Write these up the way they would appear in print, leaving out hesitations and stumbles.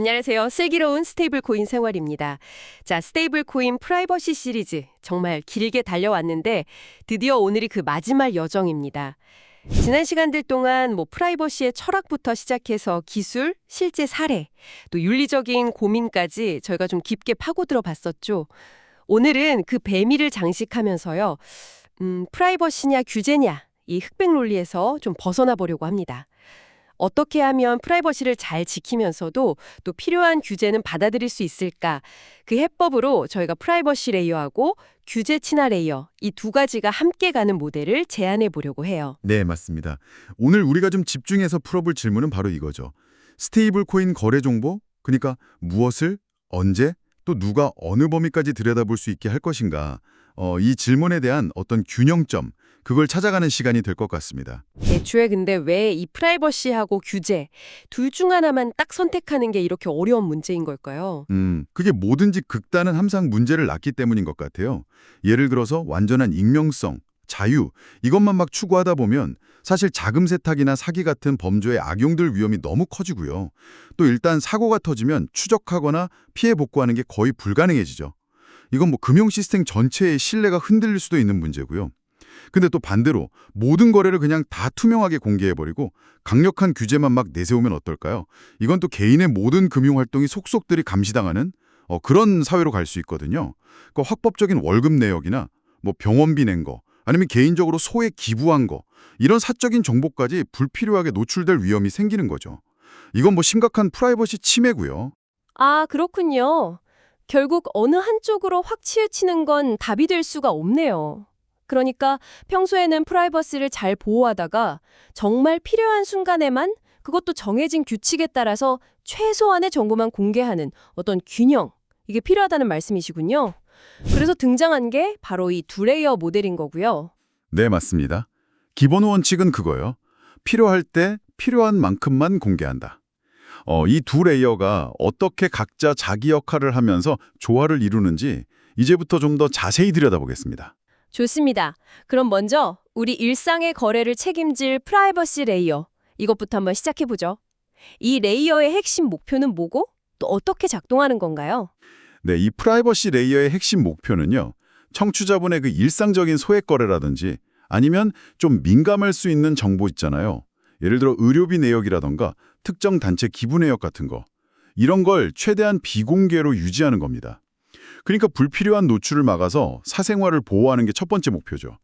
안녕하세요. 슬기로운 스테이블 코인 생활입니다. 자, 스테이블 코인 프라이버시 시리즈 정말 길게 달려왔는데 드디어 오늘이 그 마지막 여정입니다. 지난 시간들 동안 프라이버시의 철학부터 시작해서 기술, 실제 사례, 또 윤리적인 고민까지 저희가 좀 깊게 파고들어 봤었죠. 오늘은 그 배미를 장식하면서요. 프라이버시냐 규제냐 이 흑백 논리에서 좀 벗어나 보려고 합니다. 어떻게 하면 프라이버시를 잘 지키면서도 또 필요한 규제는 받아들일 수 있을까? 그 해법으로 저희가 프라이버시 레이어하고 규제 친화 레이어 이 두 가지가 함께 가는 모델을 제안해 보려고 해요. 네, 맞습니다. 오늘 우리가 좀 집중해서 풀어볼 질문은 바로 이거죠. 스테이블 코인 거래 정보? 그러니까 무엇을, 언제, 또 누가 어느 범위까지 들여다볼 수 있게 할 것인가? 이 질문에 대한 어떤 균형점, 그걸 찾아가는 시간이 될 것 같습니다. 애초에 근데 왜 이 프라이버시하고 규제 둘 중 하나만 딱 선택하는 게 이렇게 어려운 문제인 걸까요? 그게 뭐든지 극단은 항상 문제를 낳기 때문인 것 같아요. 예를 들어서 완전한 익명성, 자유, 이것만 막 추구하다 보면 사실 자금 세탁이나 사기 같은 범죄에 악용될 위험이 너무 커지고요. 또 일단 사고가 터지면 추적하거나 피해 복구하는 게 거의 불가능해지죠. 이건 금융 시스템 전체의 신뢰가 흔들릴 수도 있는 문제고요. 근데 또 반대로 모든 거래를 그냥 다 투명하게 공개해버리고 강력한 규제만 막 내세우면 어떨까요? 이건 또 개인의 모든 금융활동이 속속들이 감시당하는 그런 사회로 갈 수 있거든요. 그러니까 확법적인 월급 내역이나 병원비 낸 거, 아니면 개인적으로 소액 기부한 거, 이런 사적인 정보까지 불필요하게 노출될 위험이 생기는 거죠. 이건 심각한 프라이버시 침해고요. 아, 그렇군요. 결국 어느 한쪽으로 확 치우치는 건 답이 될 수가 없네요. 그러니까 평소에는 프라이버시를 잘 보호하다가 정말 필요한 순간에만 그것도 정해진 규칙에 따라서 최소한의 정보만 공개하는 어떤 균형, 이게 필요하다는 말씀이시군요. 그래서 등장한 게 바로 이 두 레이어 모델인 거고요. 네, 맞습니다. 기본 원칙은 그거예요. 필요할 때 필요한 만큼만 공개한다. 이 두 레이어가 어떻게 각자 자기 역할을 하면서 조화를 이루는지 이제부터 좀 더 자세히 들여다보겠습니다. 좋습니다. 그럼 먼저 우리 일상의 거래를 책임질 프라이버시 레이어, 이것부터 한번 시작해보죠. 이 레이어의 핵심 목표는 뭐고 또 어떻게 작동하는 건가요? 네, 이 프라이버시 레이어의 핵심 목표는요. 청취자분의 그 일상적인 소액 거래라든지 아니면 좀 민감할 수 있는 정보 있잖아요. 예를 들어 의료비 내역이라던가 특정 단체 기부 내역 같은 거. 이런 걸 최대한 비공개로 유지하는 겁니다. 그러니까 불필요한 노출을 막아서 사생활을 보호하는 게 첫 번째 목표죠.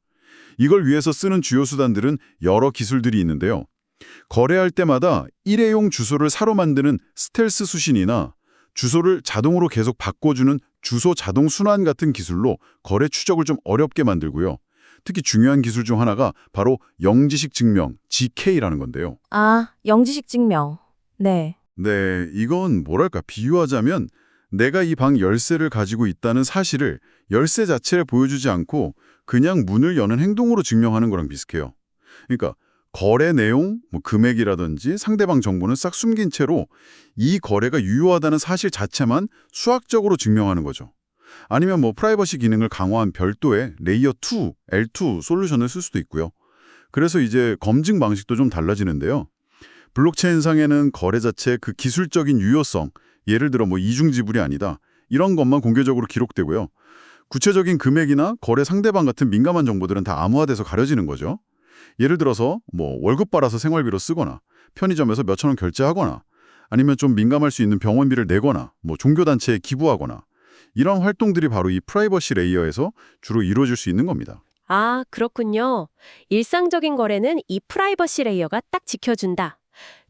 이걸 위해서 쓰는 주요 수단들은 여러 기술들이 있는데요. 거래할 때마다 일회용 주소를 새로 만드는 스텔스 수신이나 주소를 자동으로 계속 바꿔주는 주소 자동 순환 같은 기술로 거래 추적을 좀 어렵게 만들고요. 특히 중요한 기술 중 하나가 바로 영지식 증명, GK라는 건데요. 아, 영지식 증명. 네. 네, 이건 뭐랄까 비유하자면 내가 이 방 열쇠를 가지고 있다는 사실을 열쇠 자체를 보여주지 않고 그냥 문을 여는 행동으로 증명하는 거랑 비슷해요. 그러니까 거래 내용, 금액이라든지 상대방 정보는 싹 숨긴 채로 이 거래가 유효하다는 사실 자체만 수학적으로 증명하는 거죠. 아니면 프라이버시 기능을 강화한 별도의 레이어 2, L2 솔루션을 쓸 수도 있고요. 그래서 이제 검증 방식도 좀 달라지는데요. 블록체인상에는 거래 자체의 그 기술적인 유효성, 예를 들어 이중 지불이 아니다, 이런 것만 공개적으로 기록되고요. 구체적인 금액이나 거래 상대방 같은 민감한 정보들은 다 암호화돼서 가려지는 거죠. 예를 들어서 월급 받아서 생활비로 쓰거나 편의점에서 몇천 원 결제하거나 아니면 좀 민감할 수 있는 병원비를 내거나 종교단체에 기부하거나 이런 활동들이 바로 이 프라이버시 레이어에서 주로 이루어질 수 있는 겁니다. 아, 그렇군요. 일상적인 거래는 이 프라이버시 레이어가 딱 지켜준다.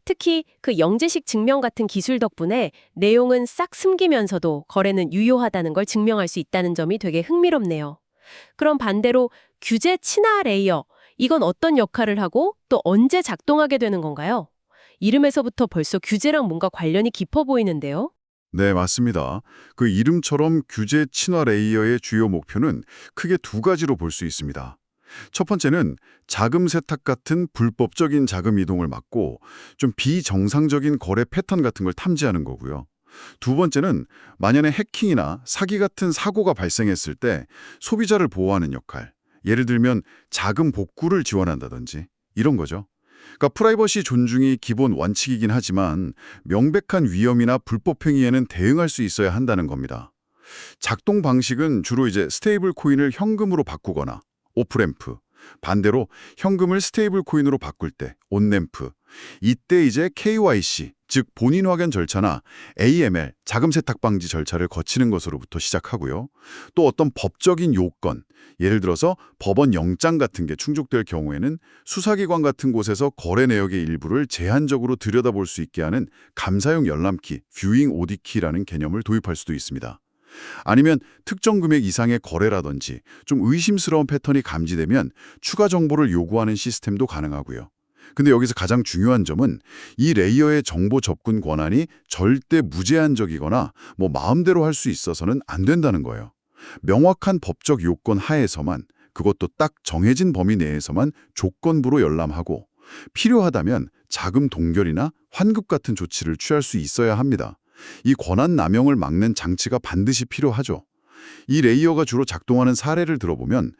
특히 그 영지식 증명 같은 기술 덕분에 내용은 싹 숨기면서도 거래는 유효하다는 걸 증명할 수 있다는 점이 되게 흥미롭네요. 그럼 반대로 규제 친화 레이어, 이건 어떤 역할을 하고 또 언제 작동하게 되는 건가요? 이름에서부터 벌써 규제랑 뭔가 관련이 깊어 보이는데요. 네, 맞습니다. 그 이름처럼 규제 친화 레이어의 주요 목표는 크게 두 가지로 볼 수 있습니다. 첫 번째는 자금 세탁 같은 불법적인 자금 이동을 막고 좀 비정상적인 거래 패턴 같은 걸 탐지하는 거고요. 두 번째는 만약에 해킹이나 사기 같은 사고가 발생했을 때 소비자를 보호하는 역할, 예를 들면 자금 복구를 지원한다든지 이런 거죠. 그러니까 프라이버시 존중이 기본 원칙이긴 하지만 명백한 위험이나 불법 행위에는 대응할 수 있어야 한다는 겁니다. 작동 방식은 주로 이제 스테이블 코인을 현금으로 바꾸거나 오프램프, 반대로 현금을 스테이블 코인으로 바꿀 때 온램프, 이때 이제 KYC, 즉 본인 확인 절차나 AML, 자금 세탁 방지 절차를 거치는 것으로부터 시작하고요. 또 어떤 법적인 요건, 예를 들어서 법원 영장 같은 게 충족될 경우에는 수사기관 같은 곳에서 거래 내역의 일부를 제한적으로 들여다볼 수 있게 하는 감사용 열람키, 뷰잉 오디키라는 개념을 도입할 수도 있습니다. 아니면 특정 금액 이상의 거래라든지 좀 의심스러운 패턴이 감지되면 추가 정보를 요구하는 시스템도 가능하고요. 근데 여기서 가장 중요한 점은 이 레이어의 정보 접근 권한이 절대 무제한적이거나 마음대로 할 수 있어서는 안 된다는 거예요. 명확한 법적 요건 하에서만, 그것도 딱 정해진 범위 내에서만 조건부로 열람하고 필요하다면 자금 동결이나 환급 같은 조치를 취할 수 있어야 합니다. 이 권한 남용을 막는 장치가 반드시 필요하죠. 이 레이어가 주로 작동하는 사례를 들어보면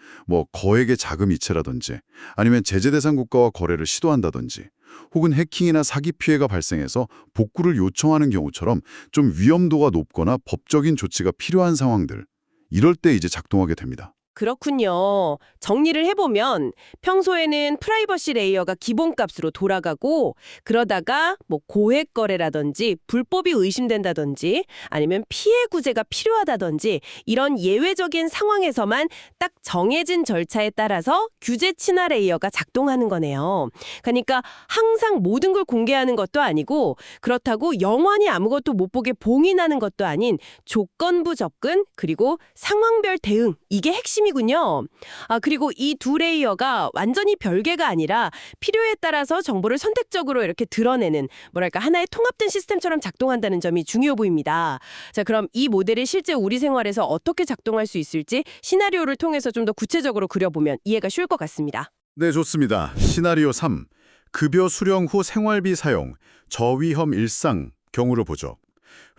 거액의 자금 이체라든지 아니면 제재 대상 국가와 거래를 시도한다든지 혹은 해킹이나 사기 피해가 발생해서 복구를 요청하는 경우처럼 좀 위험도가 높거나 법적인 조치가 필요한 상황들, 이럴 때 이제 작동하게 됩니다. 그렇군요. 정리를 해보면 평소에는 프라이버시 레이어가 기본값으로 돌아가고 그러다가 고액 거래라든지 불법이 의심된다든지 아니면 피해 구제가 필요하다든지 이런 예외적인 상황에서만 딱 정해진 절차에 따라서 규제 친화 레이어가 작동하는 거네요. 그러니까 항상 모든 걸 공개하는 것도 아니고 그렇다고 영원히 아무것도 못 보게 봉인하는 것도 아닌 조건부 접근 그리고 상황별 대응, 이게 핵심이군요. 그리고 이 두 레이어가 완전히 별개가 아니라 필요에 따라서 정보를 선택적으로 이렇게 드러내는 하나의 통합된 시스템처럼 작동한다는 점이 중요해 보입니다. 자, 그럼 이 모델이 실제 우리 생활에서 어떻게 작동할 수 있을지 시나리오를 통해서 좀 더 구체적으로 그려보면 이해가 쉬울 것 같습니다. 네, 좋습니다. 시나리오 3. 급여 수령 후 생활비 사용, 저위험 일상 경우를 보죠.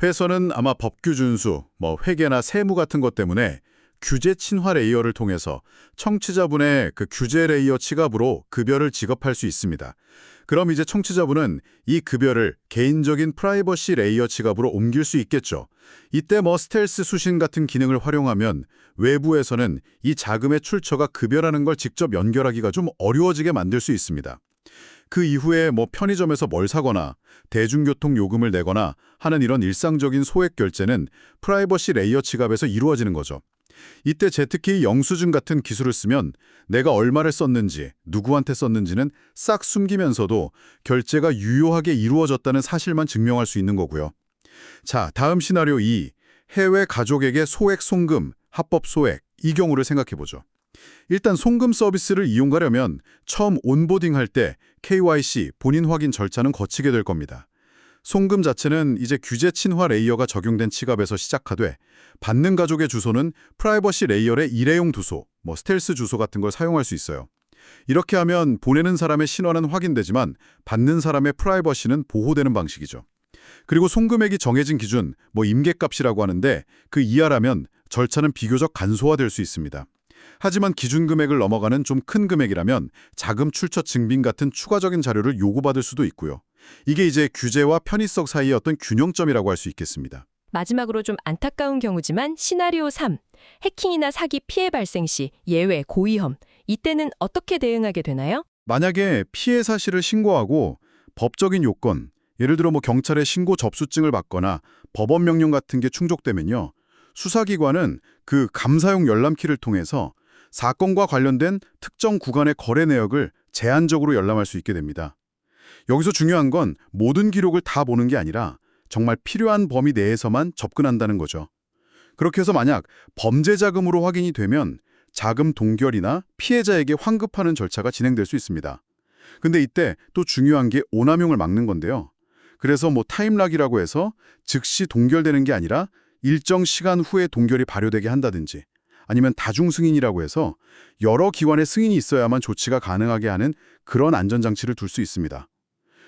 회사는 아마 법규 준수, 회계나 세무 같은 것 때문에 규제 친화 레이어를 통해서 청취자분의 그 규제 레이어 지갑으로 급여를 지급할 수 있습니다. 그럼 이제 청취자분은 이 급여를 개인적인 프라이버시 레이어 지갑으로 옮길 수 있겠죠. 이때 스텔스 수신 같은 기능을 활용하면 외부에서는 이 자금의 출처가 급여라는 걸 직접 연결하기가 좀 어려워지게 만들 수 있습니다. 그 이후에 편의점에서 뭘 사거나 대중교통 요금을 내거나 하는 이런 일상적인 소액 결제는 프라이버시 레이어 지갑에서 이루어지는 거죠. 이때 ZK 영수증 같은 기술을 쓰면 내가 얼마를 썼는지, 누구한테 썼는지는 싹 숨기면서도 결제가 유효하게 이루어졌다는 사실만 증명할 수 있는 거고요. 자, 다음 시나리오 2. 해외 가족에게 소액 송금, 합법 소액, 이 경우를 생각해보죠. 일단 송금 서비스를 이용하려면 처음 온보딩할 때 KYC, 본인 확인 절차는 거치게 될 겁니다. 송금 자체는 이제 규제 친화 레이어가 적용된 지갑에서 시작하되 받는 가족의 주소는 프라이버시 레이어의 일회용 주소, 스텔스 주소 같은 걸 사용할 수 있어요. 이렇게 하면 보내는 사람의 신원은 확인되지만 받는 사람의 프라이버시는 보호되는 방식이죠. 그리고 송금액이 정해진 기준, 임계값이라고 하는데 그 이하라면 절차는 비교적 간소화될 수 있습니다. 하지만 기준 금액을 넘어가는 좀 큰 금액이라면 자금 출처 증빙 같은 추가적인 자료를 요구받을 수도 있고요. 이게 이제 규제와 편의성 사이의 어떤 균형점이라고 할 수 있겠습니다. 마지막으로 좀 안타까운 경우지만 시나리오 3. 해킹이나 사기 피해 발생 시 예외 고위험. 이때는 어떻게 대응하게 되나요? 만약에 피해 사실을 신고하고 법적인 요건, 예를 들어 경찰에 신고 접수증을 받거나 법원 명령 같은 게 충족되면요. 수사기관은 그 감사용 열람키를 통해서 사건과 관련된 특정 구간의 거래 내역을 제한적으로 열람할 수 있게 됩니다. 여기서 중요한 건 모든 기록을 다 보는 게 아니라 정말 필요한 범위 내에서만 접근한다는 거죠. 그렇게 해서 만약 범죄 자금으로 확인이 되면 자금 동결이나 피해자에게 환급하는 절차가 진행될 수 있습니다. 근데 이때 또 중요한 게 오남용을 막는 건데요. 그래서 타임락이라고 해서 즉시 동결되는 게 아니라 일정 시간 후에 동결이 발효되게 한다든지 아니면 다중 승인이라고 해서 여러 기관의 승인이 있어야만 조치가 가능하게 하는 그런 안전장치를 둘 수 있습니다.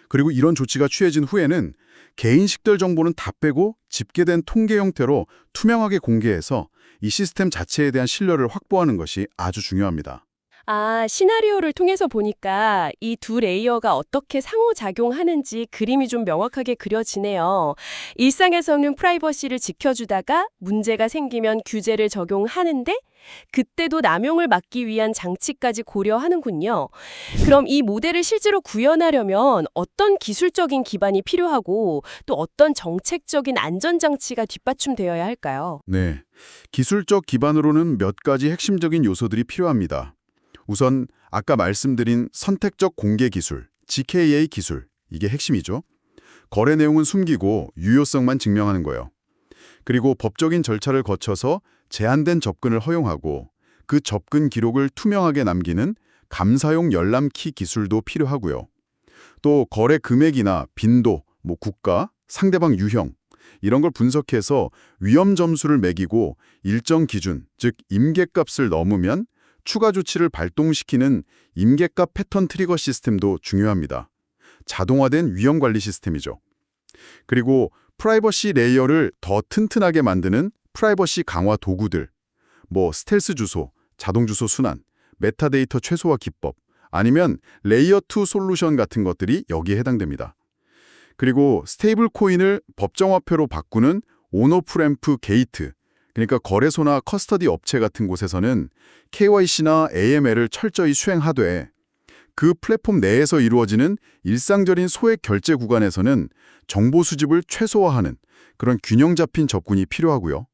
그리고 이런 조치가 취해진 후에는 개인 식별 정보는 다 빼고 집계된 통계 형태로 투명하게 공개해서 이 시스템 자체에 대한 신뢰를 확보하는 것이 아주 중요합니다. 시나리오를 통해서 보니까 이 두 레이어가 어떻게 상호작용하는지 그림이 좀 명확하게 그려지네요. 일상에서는 프라이버시를 지켜주다가 문제가 생기면 규제를 적용하는데 그때도 남용을 막기 위한 장치까지 고려하는군요. 그럼 이 모델을 실제로 구현하려면 어떤 기술적인 기반이 필요하고 또 어떤 정책적인 안전장치가 뒷받침되어야 할까요? 네. 기술적 기반으로는 몇 가지 핵심적인 요소들이 필요합니다. 우선 아까 말씀드린 선택적 공개 기술, GKA 기술, 이게 핵심이죠. 거래 내용은 숨기고 유효성만 증명하는 거예요. 그리고 법적인 절차를 거쳐서 제한된 접근을 허용하고 그 접근 기록을 투명하게 남기는 감사용 열람키 기술도 필요하고요. 또 거래 금액이나 빈도, 국가, 상대방 유형 이런 걸 분석해서 위험 점수를 매기고 일정 기준, 즉 임계값을 넘으면 추가 조치를 발동시키는 임계값 패턴 트리거 시스템도 중요합니다. 자동화된 위험 관리 시스템이죠. 그리고 프라이버시 레이어를 더 튼튼하게 만드는 프라이버시 강화 도구들, 스텔스 주소, 자동 주소 순환, 메타데이터 최소화 기법, 아니면 레이어 2 솔루션 같은 것들이 여기에 해당됩니다. 그리고 스테이블 코인을 법정화폐로 바꾸는 온오프램프 게이트, 그러니까 거래소나 커스터디 업체 같은 곳에서는 KYC나 AML을 철저히 수행하되 그 플랫폼 내에서 이루어지는 일상적인 소액 결제 구간에서는 정보 수집을 최소화하는 그런 균형 잡힌 접근이 필요하고요.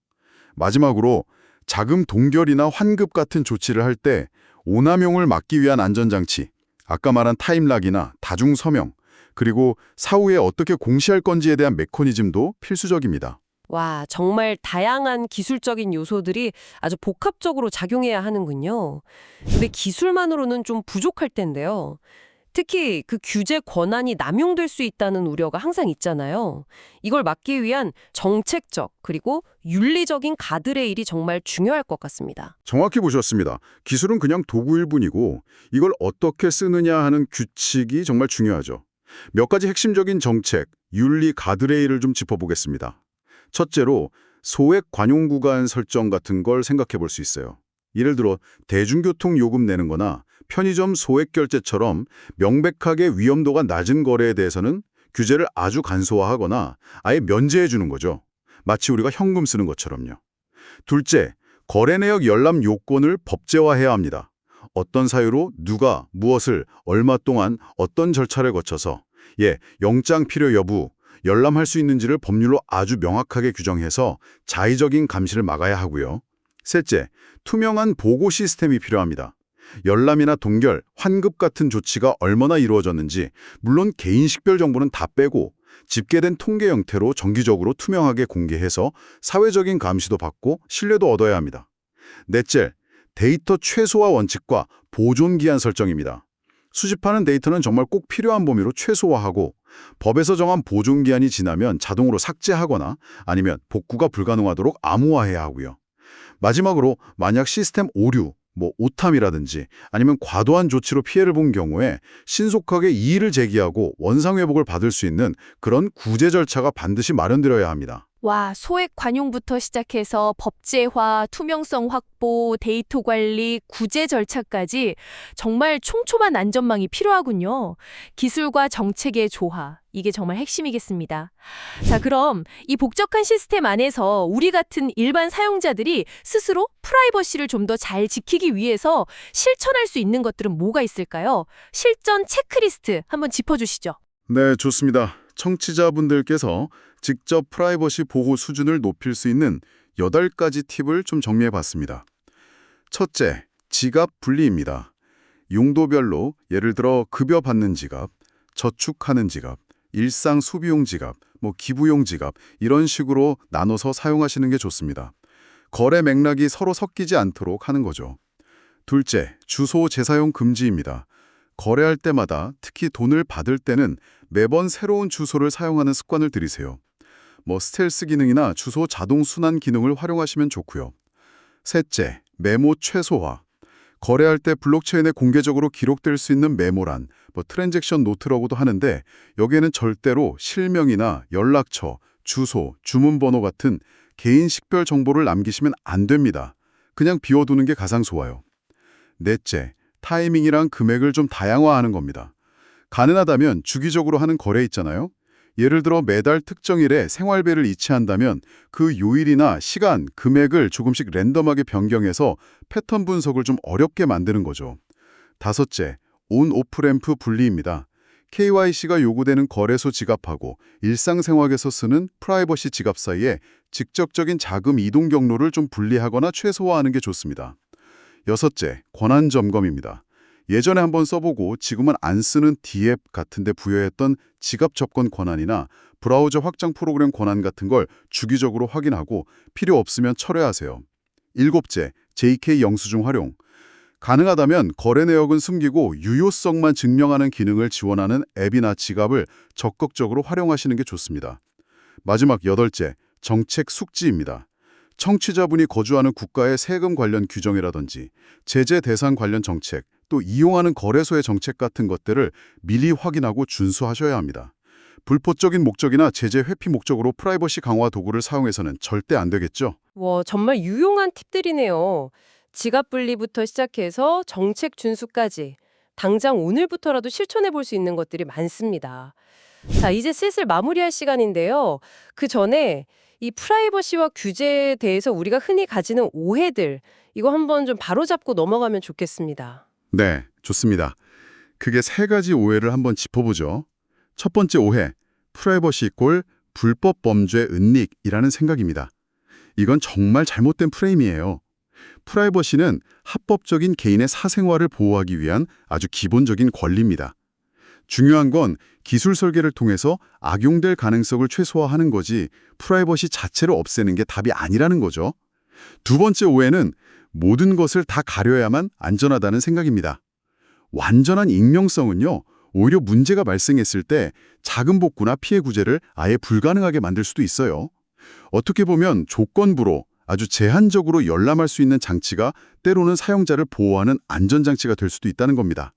마지막으로 자금 동결이나 환급 같은 조치를 할 때 오남용을 막기 위한 안전장치, 아까 말한 타임락이나 다중 서명, 그리고 사후에 어떻게 공시할 건지에 대한 메커니즘도 필수적입니다. 와, 정말 다양한 기술적인 요소들이 아주 복합적으로 작용해야 하는군요. 근데 기술만으로는 좀 부족할 텐데요. 특히 그 규제 권한이 남용될 수 있다는 우려가 항상 있잖아요. 이걸 막기 위한 정책적 그리고 윤리적인 가드레일이 정말 중요할 것 같습니다. 정확히 보셨습니다. 기술은 그냥 도구일 뿐이고 이걸 어떻게 쓰느냐 하는 규칙이 정말 중요하죠. 몇 가지 핵심적인 정책, 윤리 가드레일을 좀 짚어보겠습니다. 첫째로 소액 관용 구간 설정 같은 걸 생각해 볼 수 있어요. 예를 들어 대중교통 요금 내는 거나 편의점 소액 결제처럼 명백하게 위험도가 낮은 거래에 대해서는 규제를 아주 간소화하거나 아예 면제해 주는 거죠. 마치 우리가 현금 쓰는 것처럼요. 둘째, 거래 내역 열람 요건을 법제화해야 합니다. 어떤 사유로 누가 무엇을 얼마 동안 어떤 절차를 거쳐서 영장 필요 여부, 열람할 수 있는지를 법률로 아주 명확하게 규정해서 자의적인 감시를 막아야 하고요. 셋째, 투명한 보고 시스템이 필요합니다. 열람이나 동결, 환급 같은 조치가 얼마나 이루어졌는지, 물론 개인 식별 정보는 다 빼고 집계된 통계 형태로 정기적으로 투명하게 공개해서 사회적인 감시도 받고 신뢰도 얻어야 합니다. 넷째, 데이터 최소화 원칙과 보존 기한 설정입니다. 수집하는 데이터는 정말 꼭 필요한 범위로 최소화하고 법에서 정한 보존 기한이 지나면 자동으로 삭제하거나 아니면 복구가 불가능하도록 암호화해야 하고요. 마지막으로 만약 시스템 오류, 오탐이라든지 아니면 과도한 조치로 피해를 본 경우에 신속하게 이의를 제기하고 원상회복을 받을 수 있는 그런 구제 절차가 반드시 마련되어야 합니다. 와, 소액 관용부터 시작해서 법제화, 투명성 확보, 데이터 관리, 구제 절차까지 정말 촘촘한 안전망이 필요하군요. 기술과 정책의 조화, 이게 정말 핵심이겠습니다. 자, 그럼 이 복잡한 시스템 안에서 우리 같은 일반 사용자들이 스스로 프라이버시를 좀 더 잘 지키기 위해서 실천할 수 있는 것들은 뭐가 있을까요? 실전 체크리스트 한번 짚어주시죠. 네, 좋습니다. 청취자분들께서 직접 프라이버시 보호 수준을 높일 수 있는 8가지 팁을 좀 정리해봤습니다. 첫째, 지갑 분리입니다. 용도별로 예를 들어 급여 받는 지갑, 저축하는 지갑, 일상 소비용 지갑, 기부용 지갑 이런 식으로 나눠서 사용하시는 게 좋습니다. 거래 맥락이 서로 섞이지 않도록 하는 거죠. 둘째, 주소 재사용 금지입니다. 거래할 때마다 특히 돈을 받을 때는 매번 새로운 주소를 사용하는 습관을 들이세요. 스텔스 기능이나 주소 자동 순환 기능을 활용하시면 좋고요. 셋째, 메모 최소화. 거래할 때 블록체인에 공개적으로 기록될 수 있는 메모란, 트랜잭션 노트라고도 하는데 여기에는 절대로 실명이나 연락처, 주소, 주문번호 같은 개인 식별 정보를 남기시면 안 됩니다. 그냥 비워두는 게 가장 좋아요. 넷째, 타이밍이랑 금액을 좀 다양화하는 겁니다. 가능하다면 주기적으로 하는 거래 있잖아요. 예를 들어 매달 특정일에 생활비를 이체한다면 그 요일이나 시간, 금액을 조금씩 랜덤하게 변경해서 패턴 분석을 좀 어렵게 만드는 거죠. 다섯째, 온-오프 램프 분리입니다. KYC가 요구되는 거래소 지갑하고 일상생활에서 쓰는 프라이버시 지갑 사이에 직접적인 자금 이동 경로를 좀 분리하거나 최소화하는 게 좋습니다. 여섯째, 권한 점검입니다. 예전에 한번 써보고 지금은 안 쓰는 D앱 같은 데 부여했던 지갑 접근 권한이나 브라우저 확장 프로그램 권한 같은 걸 주기적으로 확인하고 필요 없으면 철회하세요. 일곱째, JK 영수증 활용. 가능하다면 거래 내역은 숨기고 유효성만 증명하는 기능을 지원하는 앱이나 지갑을 적극적으로 활용하시는 게 좋습니다. 마지막 여덟째, 정책 숙지입니다. 청취자분이 거주하는 국가의 세금 관련 규정이라든지 제재 대상 관련 정책, 또 이용하는 거래소의 정책 같은 것들을 미리 확인하고 준수하셔야 합니다. 불법적인 목적이나 제재 회피 목적으로 프라이버시 강화 도구를 사용해서는 절대 안 되겠죠. 와, 정말 유용한 팁들이네요. 지갑 분리부터 시작해서 정책 준수까지 당장 오늘부터라도 실천해 볼 수 있는 것들이 많습니다. 자, 이제 슬슬 마무리할 시간인데요. 그 전에 이 프라이버시와 규제에 대해서 우리가 흔히 가지는 오해들, 이거 한번 좀 바로잡고 넘어가면 좋겠습니다. 네, 좋습니다. 크게 세 가지 오해를 한번 짚어보죠. 첫 번째 오해, 프라이버시 이꼴 불법 범죄 은닉이라는 생각입니다. 이건 정말 잘못된 프레임이에요. 프라이버시는 합법적인 개인의 사생활을 보호하기 위한 아주 기본적인 권리입니다. 중요한 건 기술 설계를 통해서 악용될 가능성을 최소화하는 거지 프라이버시 자체를 없애는 게 답이 아니라는 거죠. 두 번째 오해는 모든 것을 다 가려야만 안전하다는 생각입니다. 완전한 익명성은요, 오히려 문제가 발생했을 때 자금 복구나 피해 구제를 아예 불가능하게 만들 수도 있어요. 어떻게 보면 조건부로 아주 제한적으로 열람할 수 있는 장치가 때로는 사용자를 보호하는 안전장치가 될 수도 있다는 겁니다.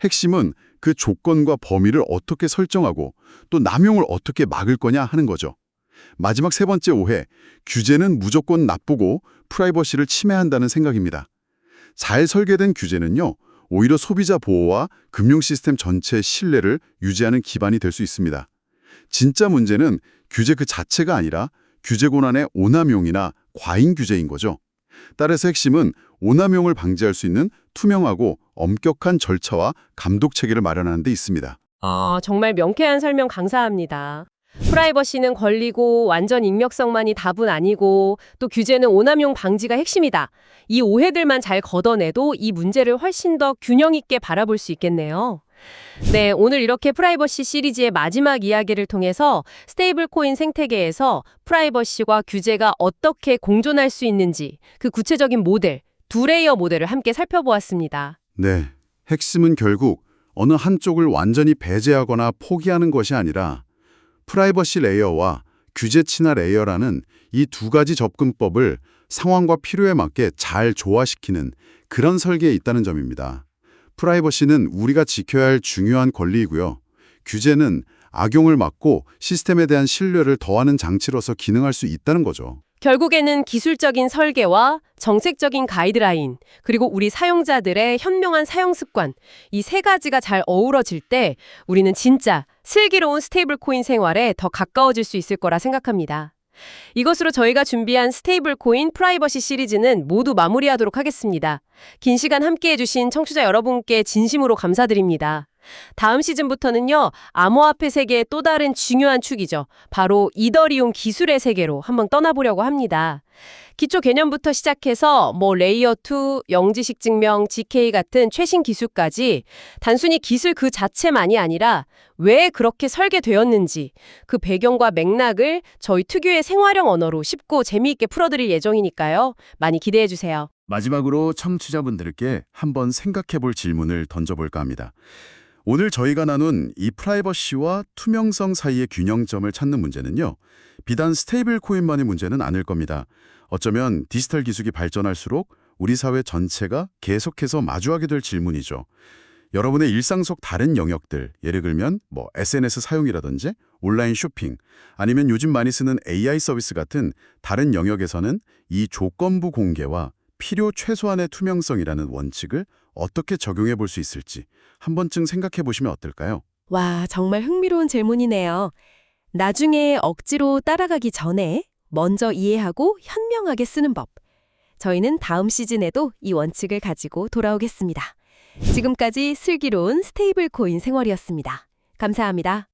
핵심은 그 조건과 범위를 어떻게 설정하고 또 남용을 어떻게 막을 거냐 하는 거죠. 마지막 세 번째 오해, 규제는 무조건 나쁘고 프라이버시를 침해한다는 생각입니다. 잘 설계된 규제는요, 오히려 소비자 보호와 금융 시스템 전체의 신뢰를 유지하는 기반이 될 수 있습니다. 진짜 문제는 규제 그 자체가 아니라 규제 권한의 오남용이나 과잉 규제인 거죠. 따라서 핵심은 오남용을 방지할 수 있는 투명하고 엄격한 절차와 감독 체계를 마련하는 데 있습니다. 정말 명쾌한 설명 감사합니다. 프라이버시는 권리고 완전 익명성만이 답은 아니고 또 규제는 오남용 방지가 핵심이다. 이 오해들만 잘 걷어내도 이 문제를 훨씬 더 균형 있게 바라볼 수 있겠네요. 네, 오늘 이렇게 프라이버시 시리즈의 마지막 이야기를 통해서 스테이블 코인 생태계에서 프라이버시와 규제가 어떻게 공존할 수 있는지 그 구체적인 모델, 두 레이어 모델을 함께 살펴보았습니다. 네, 핵심은 결국 어느 한쪽을 완전히 배제하거나 포기하는 것이 아니라 프라이버시 레이어와 규제 친화 레이어라는 이 두 가지 접근법을 상황과 필요에 맞게 잘 조화시키는 그런 설계에 있다는 점입니다. 프라이버시는 우리가 지켜야 할 중요한 권리이고요. 규제는 악용을 막고 시스템에 대한 신뢰를 더하는 장치로서 기능할 수 있다는 거죠. 결국에는 기술적인 설계와 정책적인 가이드라인, 그리고 우리 사용자들의 현명한 사용 습관, 이 세 가지가 잘 어우러질 때 우리는 진짜 슬기로운 스테이블 코인 생활에 더 가까워질 수 있을 거라 생각합니다. 이것으로 저희가 준비한 스테이블 코인 프라이버시 시리즈는 모두 마무리하도록 하겠습니다. 긴 시간 함께해 주신 청취자 여러분께 진심으로 감사드립니다. 다음 시즌부터는요, 암호화폐 세계의 또 다른 중요한 축이죠. 바로 이더리움 기술의 세계로 한번 떠나보려고 합니다. 기초 개념부터 시작해서 레이어 2, 영지식 증명, GK 같은 최신 기술까지 단순히 기술 그 자체만이 아니라 왜 그렇게 설계되었는지 그 배경과 맥락을 저희 특유의 생활형 언어로 쉽고 재미있게 풀어드릴 예정이니까요. 많이 기대해 주세요. 마지막으로 청취자분들께 한번 생각해 볼 질문을 던져볼까 합니다. 오늘 저희가 나눈 이 프라이버시와 투명성 사이의 균형점을 찾는 문제는요, 비단 스테이블 코인만의 문제는 아닐 겁니다. 어쩌면 디지털 기술이 발전할수록 우리 사회 전체가 계속해서 마주하게 될 질문이죠. 여러분의 일상 속 다른 영역들, 예를 들면 SNS 사용이라든지 온라인 쇼핑, 아니면 요즘 많이 쓰는 AI 서비스 같은 다른 영역에서는 이 조건부 공개와 필요 최소한의 투명성이라는 원칙을 어떻게 적용해 볼 수 있을지 한 번쯤 생각해 보시면 어떨까요? 와, 정말 흥미로운 질문이네요. 나중에 억지로 따라가기 전에 먼저 이해하고 현명하게 쓰는 법. 저희는 다음 시즌에도 이 원칙을 가지고 돌아오겠습니다. 지금까지 슬기로운 스테이블 코인 생활이었습니다. 감사합니다.